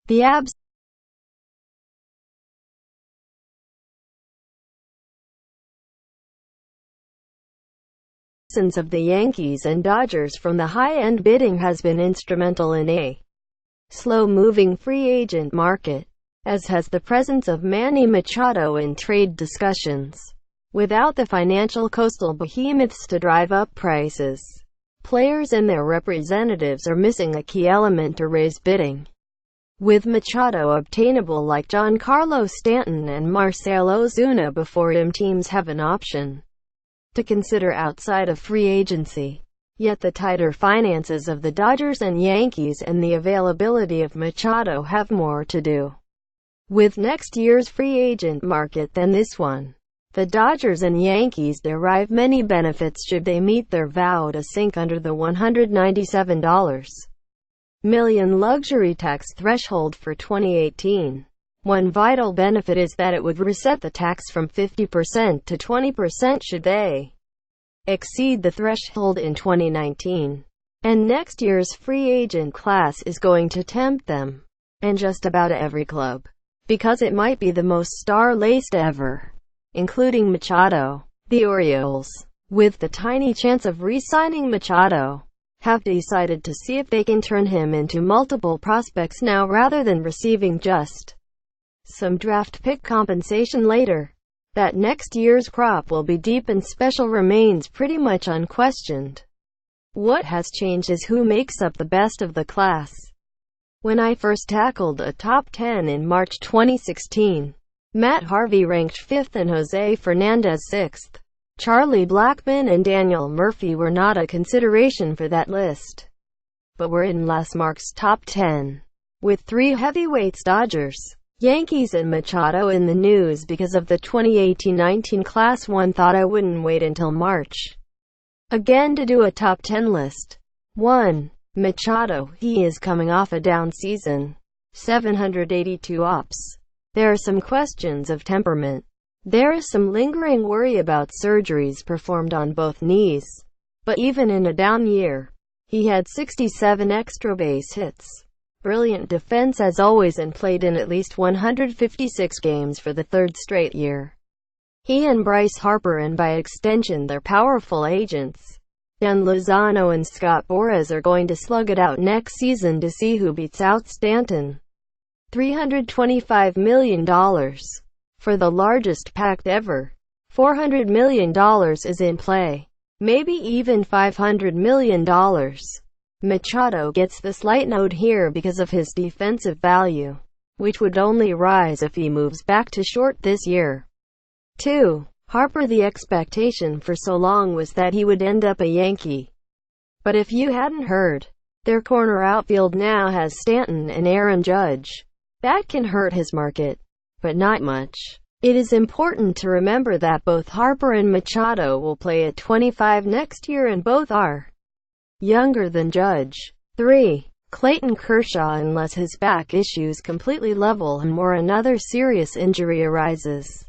The absence of the Yankees and Dodgers from the high-end bidding has been instrumental in a slow-moving free agent market, as has the presence of Manny Machado in trade discussions. Without the financial coastal behemoths to drive up prices, players and their representatives are missing a key element to raise bidding. With Machado obtainable like Giancarlo Stanton and Marcell Ozuna before him, teams have an option to consider outside of free agency. Yet the tighter finances of the Dodgers and Yankees and the availability of Machado have more to do with next year's free agent market than this one. The Dodgers and Yankees derive many benefits should they meet their vow to sink under the $197 million luxury tax threshold for 2018. One vital benefit is that it would reset the tax from 50% to 20% should they exceed the threshold in 2019. And next year's free agent class is going to tempt them, and just about every club, because it might be the most star-laced ever, including Machado. The Orioles, with the tiny chance of re-signing Machado, have decided to see if they can turn him into multiple prospects now rather than receiving just some draft pick compensation later. That next year's crop will be deep and special remains pretty much unquestioned. What has changed is who makes up the best of the class. When I first tackled a top 10 in March 2016, Matt Harvey ranked 5th and Jose Fernandez 6th. Charlie Blackmon and Daniel Murphy were not a consideration for that list, but were in last Mark's top 10. With three heavyweights, Dodgers, Yankees and Machado in the news because of the 2018-19 class, one thought I wouldn't wait until March again to do a top 10 list. 1. Machado. He is coming off a down season. 782 ops. There are some questions of temperament. There is some lingering worry about surgeries performed on both knees. But even in a down year, he had 67 extra base hits. Brilliant defense as always, and played in at least 156 games for the third straight year. He and Bryce Harper, and by extension their powerful agents, Dan Lozano and Scott Boras, are going to slug it out next season to see who beats out Stanton. $325 million. For the largest pact ever. $400 million is in play. Maybe even $500 million. Machado gets the slight note here because of his defensive value, which would only rise if he moves back to short this year. 2. Harper. The expectation for so long was that he would end up a Yankee. But if you hadn't heard, their corner outfield now has Stanton and Aaron Judge. That can hurt his market, but not much. It is important to remember that both Harper and Machado will play at 25 next year, and both are younger than Judge. 3. Clayton Kershaw. Unless his back issues completely level and more another serious injury arises,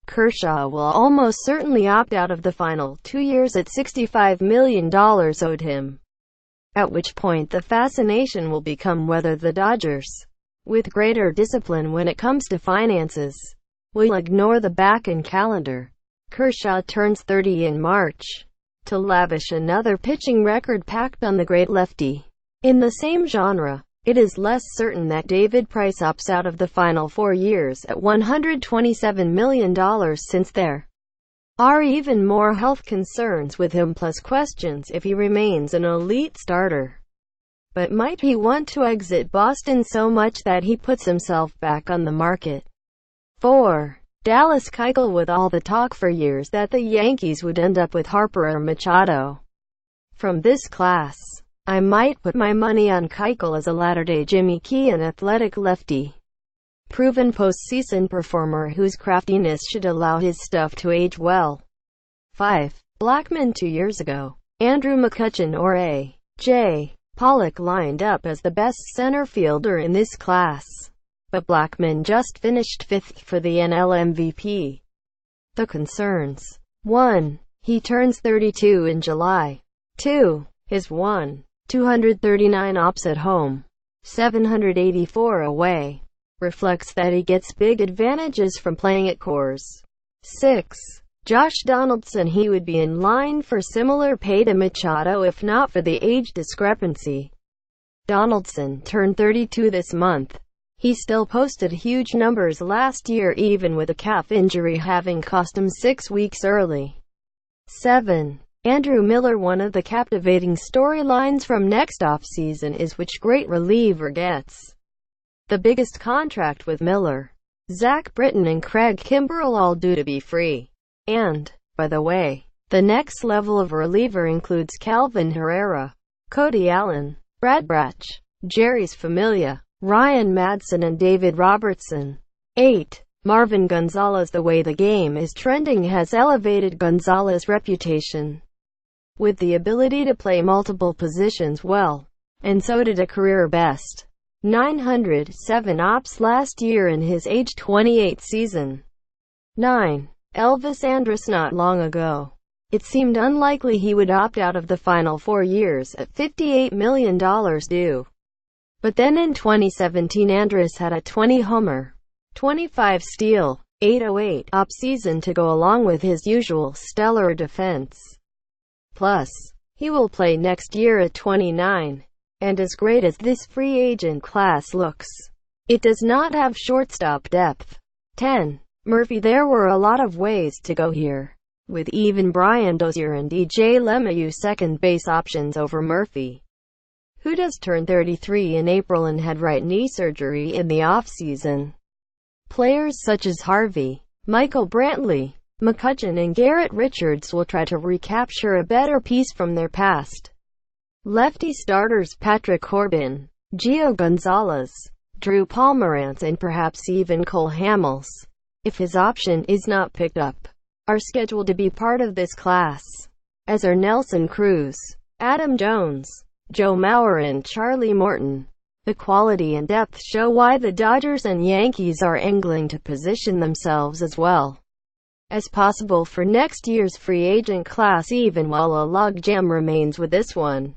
Kershaw will almost certainly opt out of the final 2 years at $65 million owed him. At which point the fascination will become whether the Dodgers, with greater discipline when it comes to finances, will ignore the back-end calendar. Kershaw turns 30 in March, to lavish another pitching record packed on the great lefty. In the same genre, it is less certain that David Price opts out of the final 4 years at $127 million, since there are even more health concerns with him, plus questions if he remains an elite starter. But might he want to exit Boston so much that he puts himself back on the market? 4. Dallas Keuchel. With all the talk for years that the Yankees would end up with Harper or Machado from this class, I might put my money on Keuchel as a latter-day Jimmy Key, an athletic lefty, proven postseason performer whose craftiness should allow his stuff to age well. 5. Blackmon. 2 years ago, Andrew McCutchen or A.J. Pollock lined up as the best center fielder in this class, but Blackmon just finished 5th for the NL MVP. The concerns. 1. He turns 32 in July. 2. His 239 ops at home, 784 away, reflects that he gets big advantages from playing at Coors. 6. Josh Donaldson. He would be in line for similar pay to Machado if not for the age discrepancy. Donaldson turned 32 this month. He still posted huge numbers last year even with a calf injury having cost him 6 weeks early. 7. Andrew Miller. One of the captivating storylines from next offseason is which great reliever gets the biggest contract with Miller. Zach Britton and Craig Kimbrell all due to be free. And, by the way, the next level of reliever includes Calvin Herrera, Cody Allen, Brad Brach, Jerry's Familia, Ryan Madsen and David Robertson. 8. Marvin Gonzalez. The way the game is trending has elevated Gonzalez's reputation with the ability to play multiple positions well, and so did a career-best 907 ops last year in his age 28 season. 9. Elvis Andrus. Not long ago, it seemed unlikely he would opt out of the final 4 years at $58 million due. But then in 2017 Andrus had a 20-homer, 25-steal, 808 ops season to go along with his usual stellar defense. Plus, he will play next year at 29. And as great as this free agent class looks, it does not have shortstop depth. 10. Murphy. There were a lot of ways to go here, with even Brian Dozier and DJ LeMahieu second base options over Murphy, who does turn 33 in April and had right knee surgery in the offseason. Players such as Harvey, Michael Brantley, McCutchen and Garrett Richards will try to recapture a better piece from their past. Lefty starters Patrick Corbin, Gio Gonzalez, Drew Pomeranz and perhaps even Cole Hamels, if his option is not picked up, are scheduled to be part of this class, as are Nelson Cruz, Adam Jones, Joe Mauer and Charlie Morton. The quality and depth show why the Dodgers and Yankees are angling to position themselves as well as possible for next year's free agent class, even while a logjam remains with this one.